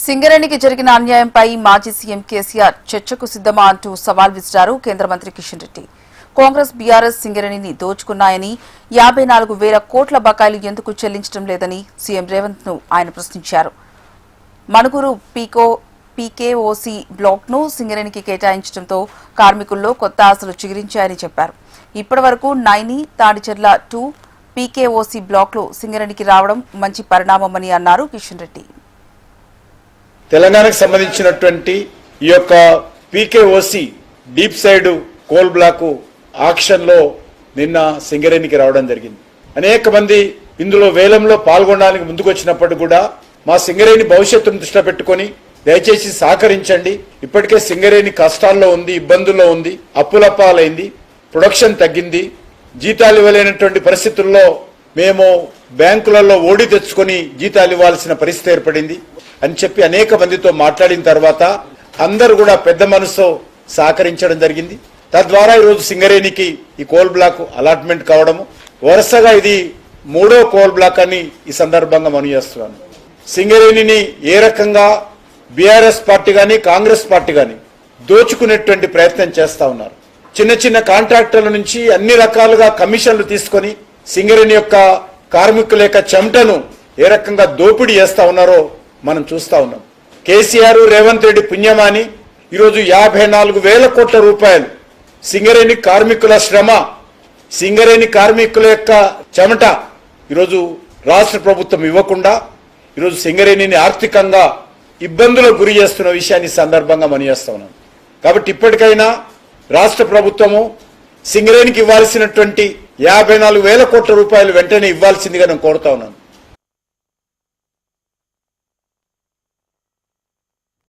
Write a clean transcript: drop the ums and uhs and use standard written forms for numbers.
సింగరేణికి జరిగిన అన్యాయంపై మాజీ సీఎం కేసీఆర్ చర్చకు సిద్దమా అంటూ సవాల్ విసిరారు కేంద్ర మంత్రి కిషన్ రెడ్డి. కాంగ్రెస్ బీఆర్ఎస్ సింగరేణిని దోచుకున్నాయని 54,000 కోట్ల బకాయిలు ఎందుకు చెల్లించడం లేదని సీఎం రేవంత్ ను ఆయన ప్రశ్నించారు. మణుగూరు పీకేఓసీ బ్లాక్ ను సింగరేణికి కేటాయించడంతో కార్మికుల్లో కొత్త ఆశలు చిగురించాయని చెప్పారు. ఇప్పటి వరకు నైని, తాడిచెర్ల 2 పీకేఓసీ బ్లాక్లు సింగరేణికి రావడం మంచి పరిణామమని అన్నారు కిషన్ రెడ్డి. తెలంగాణకు సంబంధించినటువంటి ఈ యొక్క PKOC deep side coal block auction లో నిన్న సింగరేణికి రావడం జరిగింది. అనేక మంది ఇందులో వేలంలో పాల్గొనడానికి ముందుకు వచ్చినప్పుడు కూడా మా సింగరేణి భవిష్యత్తును దృష్టిలో పెట్టుకొని దయచేసి సహకరించండి, ఇప్పటికే సింగరేణి కష్టాల్లో ఉంది, ఇబ్బందుల్లో ఉంది, అప్పులప్పాలైంది, ప్రొడక్షన్ తగ్గింది, జీతాలు ఇవ్వలేనటువంటి పరిస్థితుల్లో మేము బ్యాంకులలో ఓడి తెచ్చుకొని జీతాలు ఇవ్వాల్సిన పరిస్థితి ఏర్పడింది అని చెప్పి అనేక మందితో మాట్లాడిన తర్వాత అందరూ కూడా పెద్ద మనసుతో సహకరించడం జరిగింది. తద్వారా ఈరోజు సింగరేణికి ఈ కోల్ బ్లాక్ అలాట్మెంట్ కావడము, వరుసగా ఇది 3వ కోల్ బ్లాక్ అని ఈ సందర్భంగా మనవి చేస్తున్నాను. సింగరేణిని ఏ రకంగా బీఆర్ఎస్ పార్టీ కానీ కాంగ్రెస్ పార్టీ కానీ దోచుకునేటువంటి ప్రయత్నం చేస్తా ఉన్నారు. చిన్న చిన్న కాంట్రాక్టర్ల నుంచి అన్ని రకాలుగా కమిషన్లు తీసుకొని సింగరేణి యొక్క కార్మికుల యొక్క చెమటను ఏ రకంగా దోపిడీ చేస్తా ఉన్నారో మనం చూస్తా ఉన్నాం. కేసీఆర్ రేవంత్ రెడ్డి పుణ్యమాని ఈరోజు 54,000 కోట్ల రూపాయలు సింగరేణి కార్మికుల శ్రమ, సింగరేణి కార్మికుల యొక్క చెమట ఈరోజు రాష్ట్ర ప్రభుత్వం ఇవ్వకుండా ఈరోజు సింగరేణిని ఆర్థికంగా ఇబ్బందులకు గురి చేస్తున్న విషయాన్ని సందర్భంగా మనం చేస్తా ఉన్నాం. కాబట్టి ఇప్పటికైనా రాష్ట్ర ప్రభుత్వము సింగరేణికి ఇవ్వాల్సినటువంటి 54,000 కోట్ల రూపాయలు వెంటనే ఇవ్వాల్సిందిగా నేను కోరుతా ఉన్నాను.